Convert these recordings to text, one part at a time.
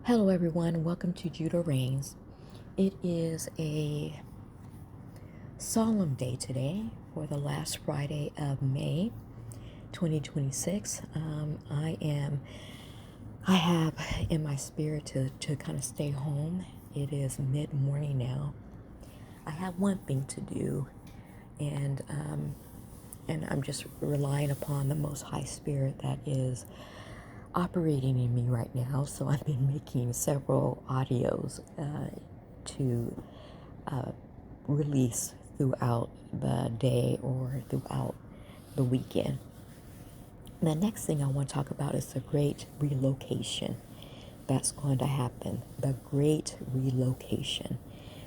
Hello, everyone. Welcome to Judah Reigns. It is a solemn day today for the last Friday of May 2026. I have in my spirit to kind of stay home. It is mid morning now. I have one thing to do, and I'm just relying upon the Most High Spirit that is operating in me right now. So I've been making several audios to release throughout the day or throughout the weekend. The next thing I want to talk about is the great relocation that's going to happen. The great relocation.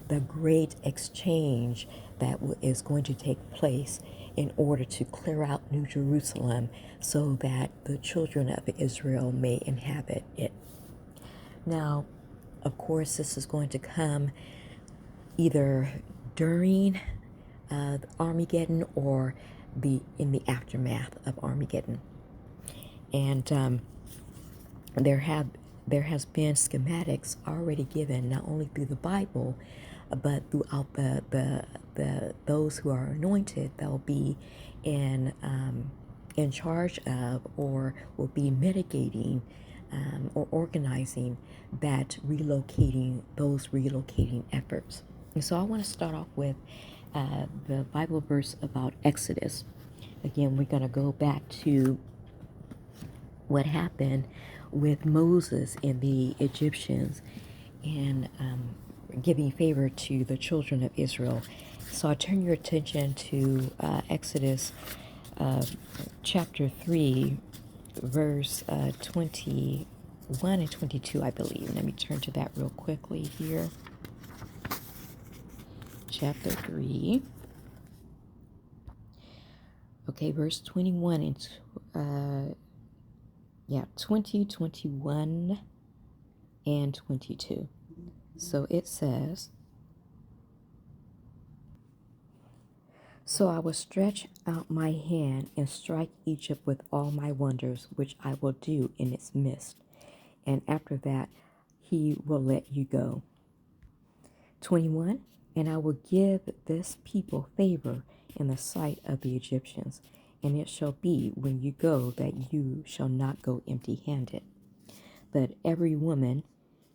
The great exchange that is going to take place in order to clear out New Jerusalem so that the children of Israel may inhabit it. Now, of course, this is going to come either during Armageddon or in the aftermath of Armageddon. And there has been schematics already given not only through the Bible, but throughout the those who are anointed that will be in charge of or will be mitigating or organizing those relocating efforts. And so I want to start off with the Bible verse about Exodus. Again, we're going to go back to what happened with Moses and the Egyptians and giving favor to the children of Israel. So I turn your attention to Exodus chapter 3, verse 21 and 22, I believe. Let me turn to that real quickly here. Chapter 3. Okay, verse 21 and 20, 21, and 22. So it says, "So I will stretch out my hand and strike Egypt with all my wonders, which I will do in its midst. And after that, he will let you go." 21, "And I will give this people favor in the sight of the Egyptians. And it shall be when you go that you shall not go empty-handed. But every woman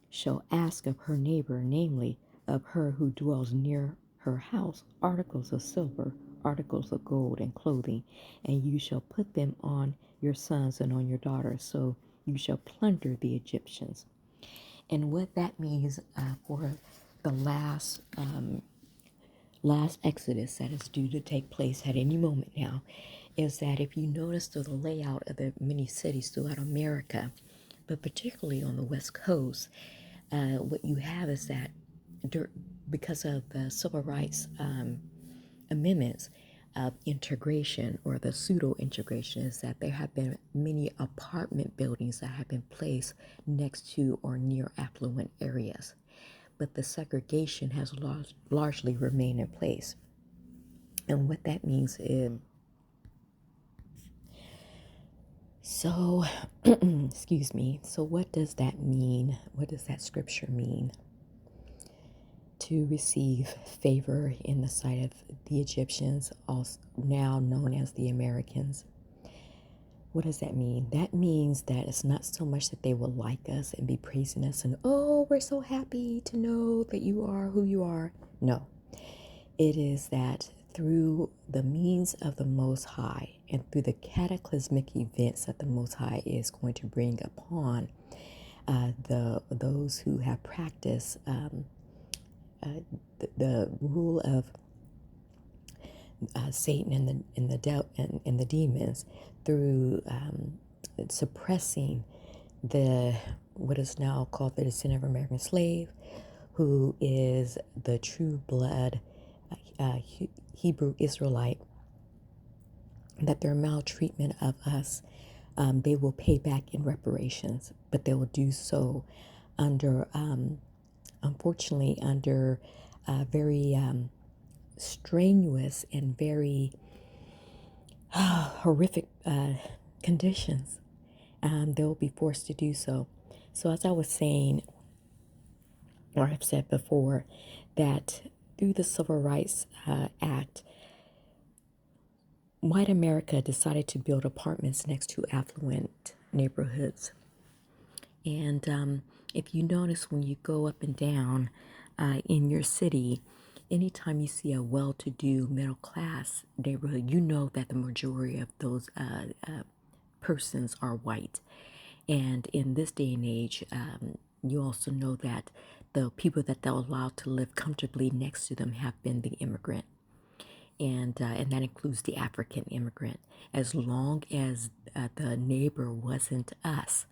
shall ask of her neighbor, namely of her who dwells near her house, articles of silver, articles of gold, and clothing, and you shall put them on your sons and on your daughters, so you shall plunder the Egyptians." And what that means for the last Exodus that is due to take place at any moment now is that if you notice the layout of the many cities throughout America, but particularly on the West Coast, what you have is that because of the civil rights amendments of integration or the pseudo integration, is that there have been many apartment buildings that have been placed next to or near affluent areas, but the segregation has largely remained in place. And what that means is, so, excuse me, so what does that mean? What does that scripture mean? To receive favor in the sight of the Egyptians, also now known as the Americans. What does that mean? That means that it's not so much that they will like us and be praising us and, oh, we're so happy to know that you are who you are. No, it is that through the means of the Most High and through the cataclysmic events that the Most High is going to bring upon those who have practiced the rule of Satan and the demons through suppressing what is now called the descendant of American slave, who is the true blood Hebrew Israelite, that their maltreatment of us, they will pay back in reparations, but they will do so under, unfortunately, under very strenuous and very horrific conditions. They will be forced to do so. So as I was saying, or I've said before, that through the Civil Rights Act, white America decided to build apartments next to affluent neighborhoods. And if you notice when you go up and down in your city, anytime you see a well to do middle class neighborhood, you know that the majority of those persons are white. And in this day and age, you also know that the people that they'll allow to live comfortably next to them have been the immigrant. And that includes the African immigrant. As long as the neighbor wasn't us,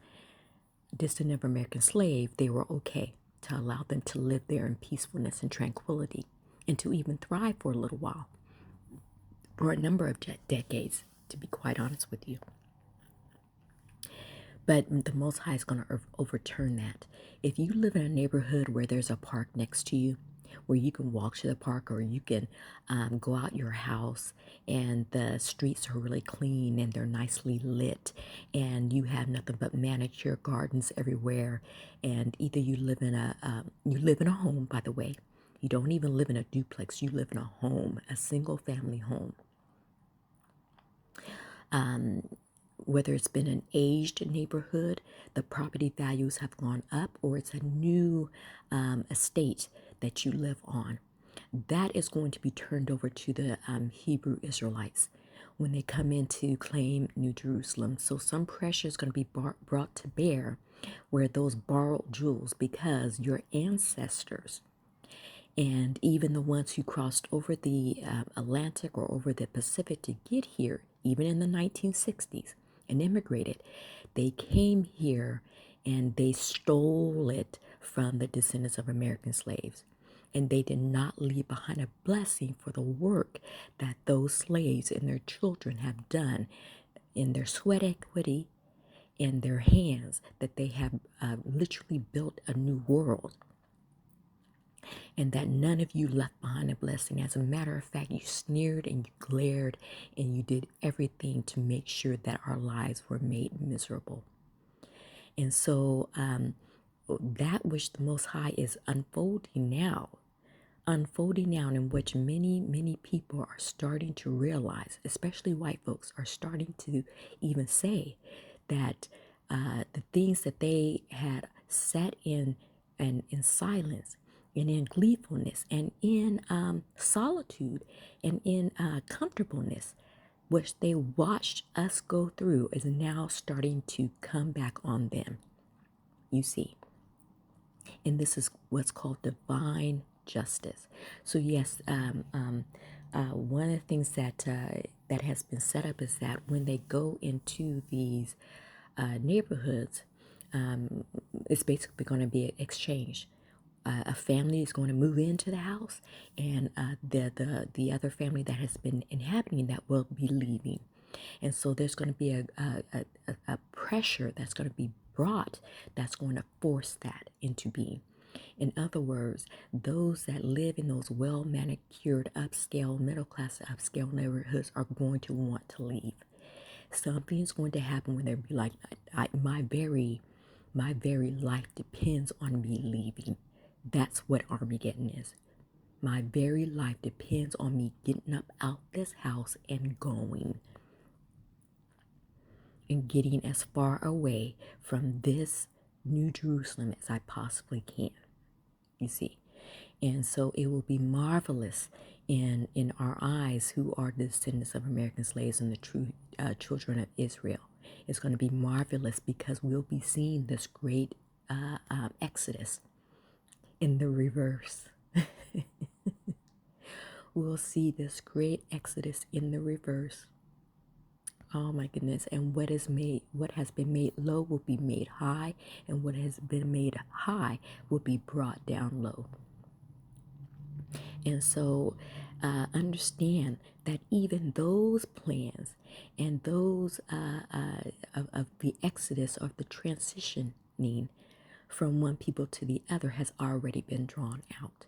descendant of American slave, they were okay to allow them to live there in peacefulness and tranquility and to even thrive for a little while, for a number of decades, to be quite honest with you. But the Most High is going to overturn that. If you live in a neighborhood where there's a park next to you, where you can walk to the park or you can go out your house and the streets are really clean and they're nicely lit and you have nothing but manicure gardens everywhere, and either you live in a home, by the way. You don't even live in a duplex. You live in a home, a single family home. Whether it's been an aged neighborhood, the property values have gone up, or it's a new estate that you live on, that is going to be turned over to the Hebrew Israelites when they come in to claim New Jerusalem. So some pressure is going to be brought to bear where those borrowed jewels, because your ancestors and even the ones who crossed over the Atlantic or over the Pacific to get here, even in the 1960s, and immigrated, they came here and they stole it from the descendants of American slaves. And they did not leave behind a blessing for the work that those slaves and their children have done in their sweat equity, in their hands, that they have literally built a new world. And that none of you left behind a blessing. As a matter of fact, you sneered and you glared and you did everything to make sure that our lives were made miserable. And so that which the Most High is unfolding now, in which many people are starting to realize, especially white folks, are starting to even say that the things that they had sat in and in silence and in gleefulness and in solitude and in comfortableness, which they watched us go through, is now starting to come back on them, you see. And this is what's called divine justice. So yes, one of the things that that has been set up is that when they go into these neighborhoods, it's basically going to be an exchange. A family is going to move into the house, and the other family that has been inhabiting that will be leaving. And so there's going to be a pressure that's going to be brought that's going to force that into being. In other words, those that live in those well manicured, upscale, middle class, upscale neighborhoods are going to want to leave. Something's going to happen when they'll be like, my very life depends on me leaving. That's what Armageddon is. My very life depends on me getting up out this house and going and getting as far away from this New Jerusalem as I possibly can, you see. And so it will be marvelous in our eyes, who are descendants of American slaves and the true children of Israel. It's going to be marvelous because we'll be seeing this great exodus in the reverse. We'll see this great exodus in the reverse. Oh my goodness. And what has been made low will be made high, and what has been made high will be brought down low. And so understand that even those plans and those of the exodus, of the transitioning from one people to the other, has already been drawn out.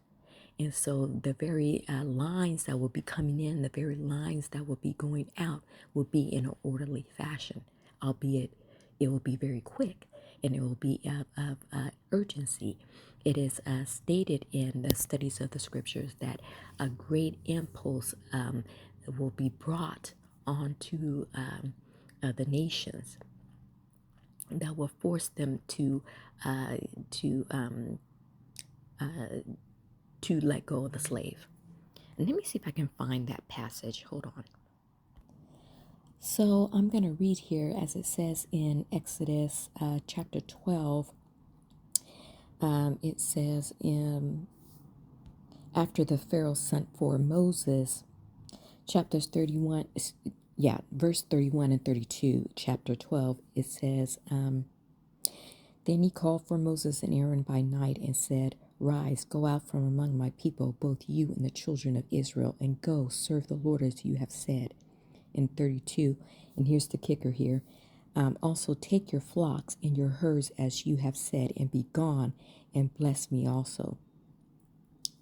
And so the very lines that will be coming in, the very lines that will be going out, will be in an orderly fashion, albeit it will be very quick, and it will be of urgency. It is stated in the studies of the scriptures that a great impulse will be brought onto the nations that will force them uh, to um, to let go of the slave. And let me see if I can find that passage. Hold on. So I'm going to read here as it says in Exodus chapter 12. It says, after the Pharaoh sent for Moses, chapters 31, verse 31 and 32, chapter 12, it says, then he called for Moses and Aaron by night and said, rise, go out from among my people, both you and the children of Israel, and go serve the Lord as you have said. In 32, and here's the kicker here, also take your flocks and your herds as you have said, and be gone, and bless me also.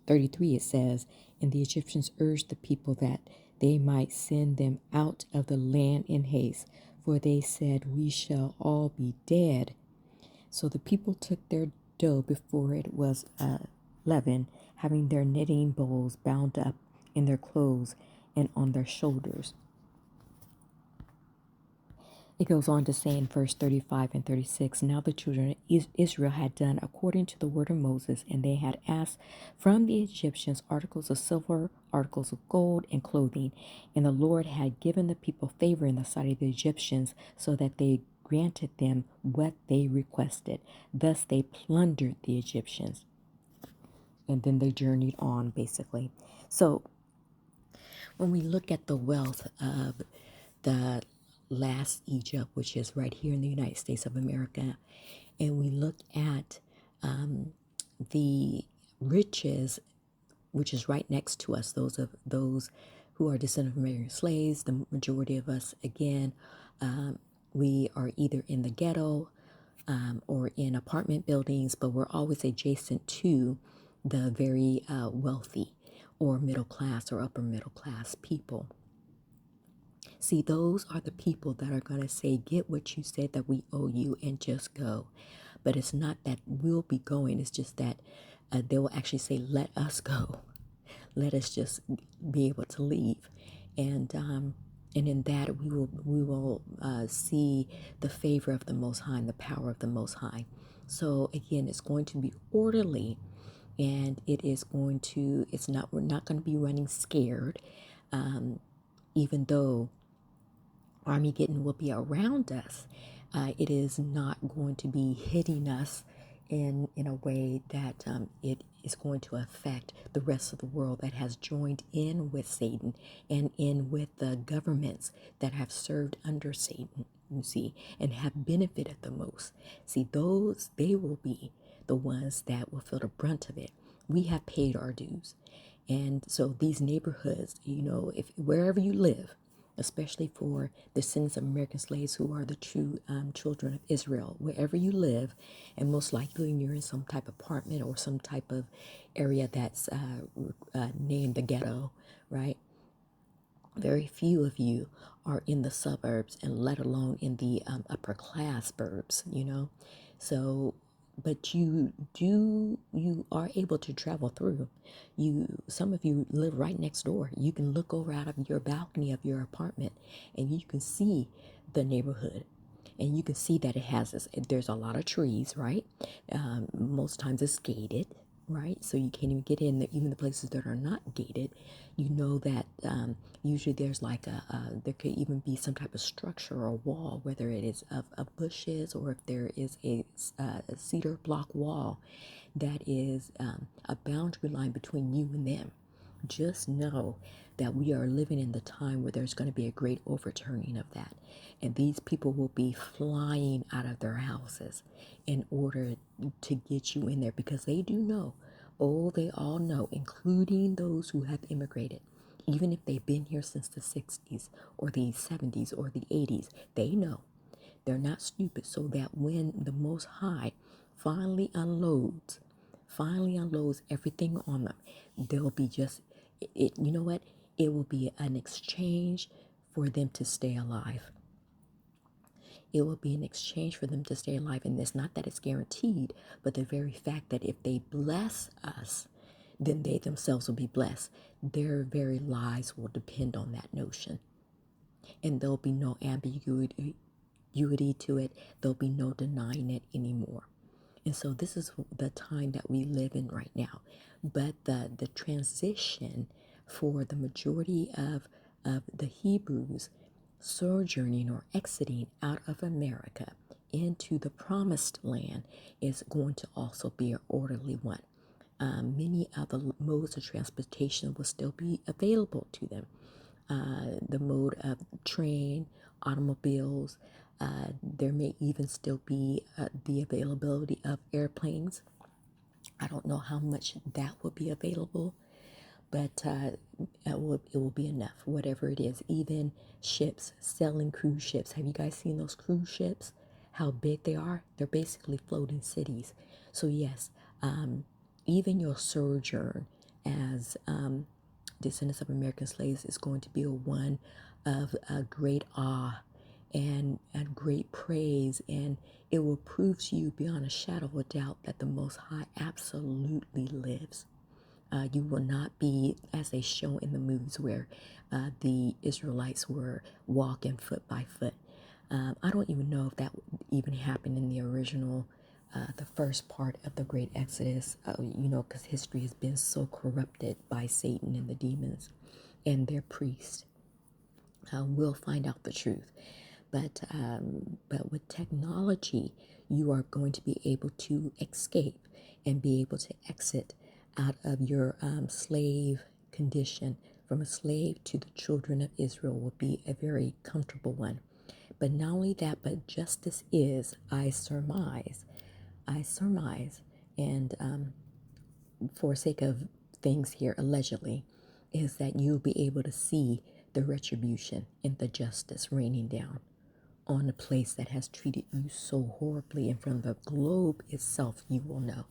33, it says, and the Egyptians urged the people that they might send them out of the land in haste, for they said, we shall all be dead. So the people took their dough before it was leavened, having their knitting bowls bound up in their clothes and on their shoulders. It goes on to say in verse 35 and 36, now the children of Israel had done according to the word of Moses, and they had asked from the Egyptians articles of silver, articles of gold, and clothing. And the Lord had given the people favor in the sight of the Egyptians, so that they granted them what they requested. Thus they plundered the Egyptians. And then they journeyed on, basically. So when we look at the wealth of the last Egypt, which is right here in the United States of America, and we look at the riches, which is right next to us, those who are descendants of American slaves, the majority of us, again, we are either in the ghetto or in apartment buildings, but we're always adjacent to the very wealthy or middle class or upper middle class people. See, those are the people that are going to say, get what you said that we owe you and just go. But it's not that we'll be going. It's just that they will actually say, let us go. Let us just be able to leave. And in that we will see the favor of the Most High and the power of the Most High. So again, it's going to be orderly, and we're not going to be running scared, even though Armageddon will be around us. It is not going to be hitting us in a way that it is going to affect the rest of the world that has joined in with Satan and in with the governments that have served under Satan, you see, and have benefited the most. See, they will be the ones that will feel the brunt of it. We have paid our dues. And so these neighborhoods, if wherever you live, especially for the descendants of American slaves who are the true children of Israel, wherever you live, and most likely you're in some type of apartment or some type of area that's named the ghetto, right? Very few of you are in the suburbs, and let alone in the upper class burbs, So, but you are able to travel through. Some of you live right next door. You can look over out of your balcony of your apartment, and you can see the neighborhood. And you can see that there's a lot of trees, right? Most times it's gated, right? So you can't even get in there. Even the places that are not gated, you know that usually there's like there could even be some type of structure or wall, whether it is of bushes or if there is a cedar block wall that is a boundary line between you and them. Just know that we are living in the time where there's going to be a great overturning of that. And these people will be flying out of their houses in order to get you in there, because they do know. Oh, they all know, including those who have immigrated. Even if they've been here since the 60s or the 70s or the 80s, they know. They're not stupid. So that when the Most High finally unloads everything on them, they'll be just, you know what? It will be an exchange for them to stay alive. It will be in exchange for them to stay alive in this. Not that it's guaranteed, but the very fact that if they bless us, then they themselves will be blessed. Their very lives will depend on that notion. And there'll be no ambiguity to it. There'll be no denying it anymore. And so this is the time that we live in right now. But the transition for the majority of the Hebrews sojourning or exiting out of America into the promised land is going to also be an orderly one. Many other modes of transportation will still be available to them. The mode of train, automobiles. There may even still be the availability of airplanes. I don't know how much that will be available, but it will be enough, whatever it is. Even ships, sailing cruise ships. Have you guys seen those cruise ships? How big they are? They're basically floating cities. So yes, even your sojourn as descendants of American slaves is going to be a one of great awe and great praise, and it will prove to you beyond a shadow of a doubt that the Most High absolutely lives. You will not be, as they show in the movies, where the Israelites were walking foot by foot. I don't even know if that even happened in the original, the first part of the Great Exodus, because history has been so corrupted by Satan and the demons and their priests. We'll find out the truth. But with technology, you are going to be able to escape and be able to exit out of your slave condition. From a slave to the children of Israel will be a very comfortable one. But not only that, but justice is, I surmise, and for sake of things here, allegedly, is that you'll be able to see the retribution and the justice raining down on a place that has treated you so horribly, and from the globe itself, you will know.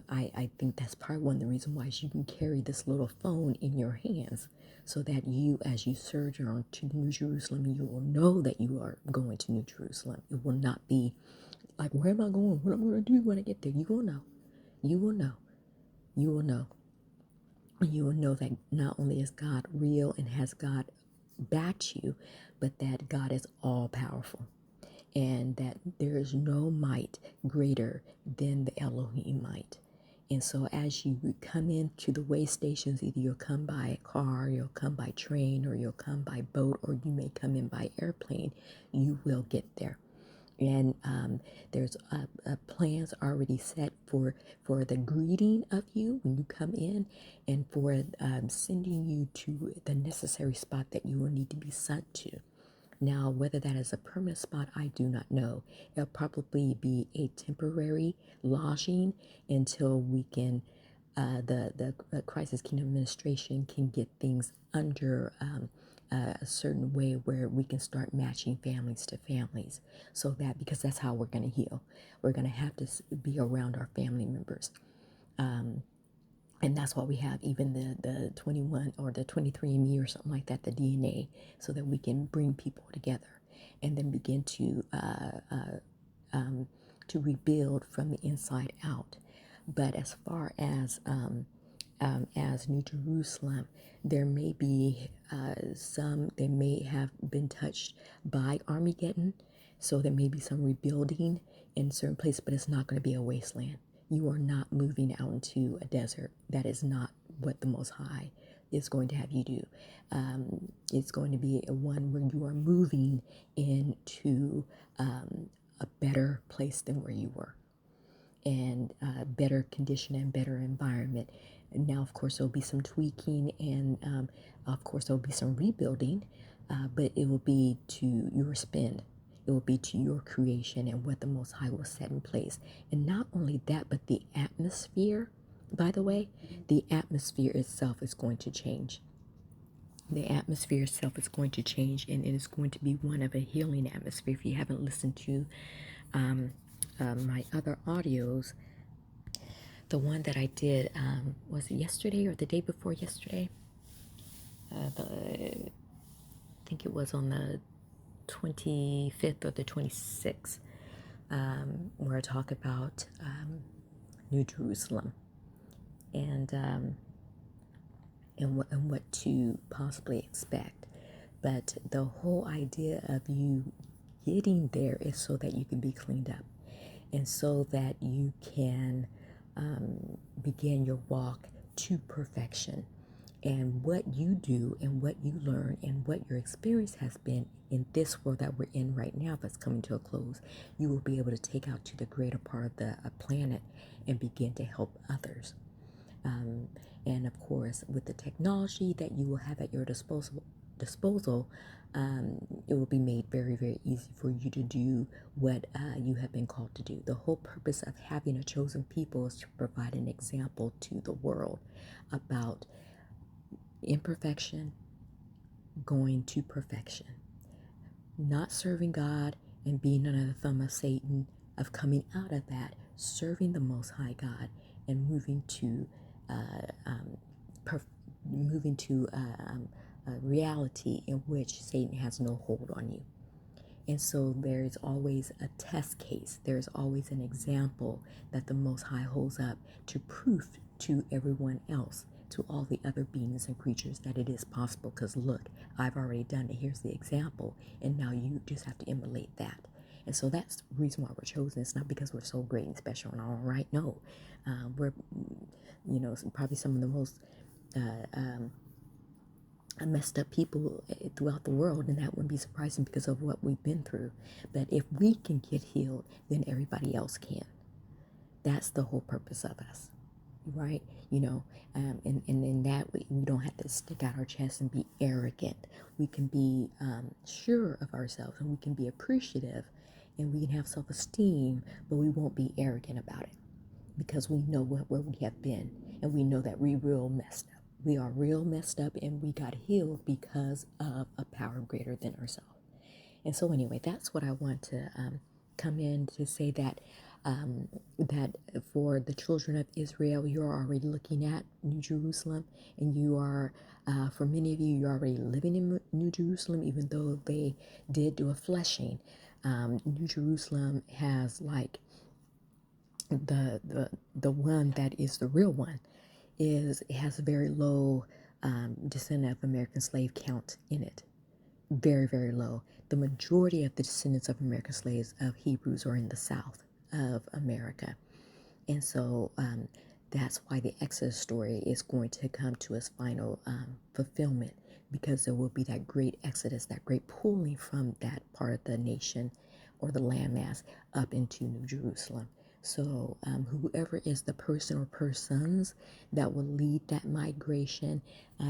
I think that's part one of the reason why you can carry this little phone in your hands, so that you, as you sojourn to New Jerusalem, you will know that you are going to New Jerusalem. It will not be like, where am I going? What am I going to do when I get there? You will know. You will know. You will know. You will know that not only is God real and has God backed you, but that God is all powerful, and that there is no might greater than the Elohim might. And so as you come into the way stations, either you'll come by a car, you'll come by train, or you'll come by boat, or you may come in by airplane, you will get there. And there's plans already set for the greeting of you when you come in, and for sending you to the necessary spot that you will need to be sent to. Now, whether that is a permanent spot, I do not know. It'll probably be a temporary lodging until we can, the Crisis Kingdom Administration can get things under a certain way where we can start matching families to families. So that, because that's how we're going to heal. We're going to have to be around our family members. And that's why we have even the 21 or the 23andMe or something like that, the DNA, so that we can bring people together and then begin to rebuild from the inside out. But as far as New Jerusalem, there may be they may have been touched by Armageddon, so there may be some rebuilding in certain places, but it's not going to be a wasteland. You are not moving out into a desert. That is not what the Most High is going to have you do. It's going to be a one where you are moving into a better place than where you were, and better condition and better environment. And now, of course, there'll be some tweaking, and of course, there'll be some rebuilding, but it will be to your spend. It will be to your creation and what the Most High will set in place. And not only that, but the atmosphere, by the way, the atmosphere itself is going to change. The atmosphere itself is going to change, and it is going to be one of a healing atmosphere. If you haven't listened to my other audios, the one that I did, was it yesterday or the day before yesterday? I think it was on the 25th or the 26th, where I talk about New Jerusalem and what to possibly expect. But the whole idea of you getting there is so that you can be cleaned up and so that you can begin your walk to perfection. And what you do and what you learn and what your experience has been in this world that we're in right now, that's coming to a close, you will be able to take out to the greater part of the planet and begin to help others. And of course, with the technology that you will have at your disposal, it will be made very, very easy for you to do what you have been called to do. The whole purpose of having a chosen people is to provide an example to the world about imperfection going to perfection, not serving God and being under the thumb of Satan, of coming out of that, serving the Most High God, and moving to a reality in which Satan has no hold on you. And so there is always a test case. There is always an example that the Most High holds up to prove to everyone else, to all the other beings and creatures, that it is possible. Because look, I've already done it. Here's the example. And now you just have to emulate that. And so that's the reason why we're chosen. It's not because we're so great and special and all right. No, we're, probably some of the most messed up people throughout the world, and that wouldn't be surprising because of what we've been through. But if we can get healed, then everybody else can. That's the whole purpose of us, right? And in that we don't have to stick out our chest and be arrogant. We can be sure of ourselves, and we can be appreciative, and we can have self-esteem, but we won't be arrogant about it because we know where we have been, and we know that we real messed up. We are real messed up, and we got healed because of a power greater than ourselves. And so anyway, that's what I want to come in to say, that that for the children of Israel, you're already looking at New Jerusalem, and you are, for many of you, you're already living in New Jerusalem, even though they did do a fleshing. New Jerusalem has like the one that is the real one. It has a very low descendant of American slave count in it. Very, very low. The majority of the descendants of American slaves of Hebrews are in the south of America. And so that's why the Exodus story is going to come to its final fulfillment, because there will be that great exodus, that great pulling from that part of the nation or the landmass up into New Jerusalem. So whoever is the person or persons that will lead that migration,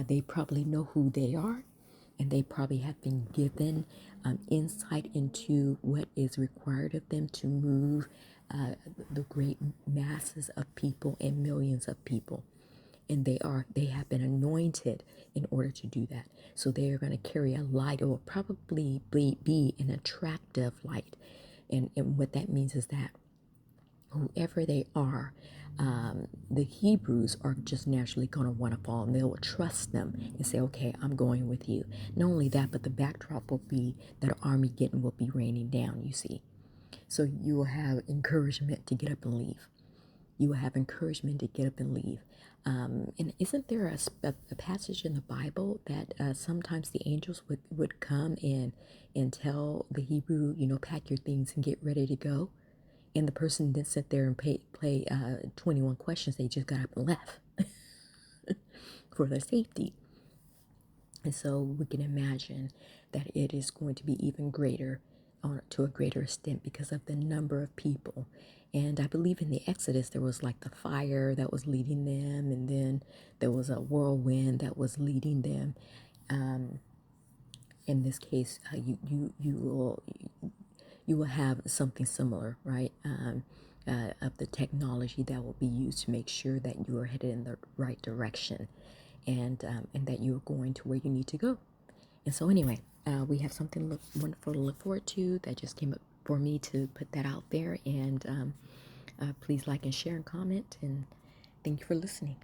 they probably know who they are, and they probably have been given insight into what is required of them to move the great masses of people and millions of people. And they have been anointed in order to do that. So they are going to carry a light. It will probably be an attractive light. And what that means is that whoever they are, the Hebrews are just naturally going to want to follow, and they will trust them and say, okay, I'm going with you. Not only that, but the backdrop will be that Armageddon will be raining down, you see. So you will have encouragement to get up and leave. You will have encouragement to get up and leave. And isn't there a passage in the Bible that sometimes the angels would come and tell the Hebrew, pack your things and get ready to go? And the person didn't sit there and play 21 questions. They just got up and left for their safety. And so we can imagine that it is going to be even greater, to a greater extent, because of the number of people. And I believe in the Exodus, there was like the fire that was leading them, and then there was a whirlwind that was leading them. In this case, you will have something similar, right? Of the technology that will be used to make sure that you are headed in the right direction, and that you're going to where you need to go. And so anyway, we have something wonderful to look forward to. That just came up for me to put that out there. And please like and share and comment. And thank you for listening.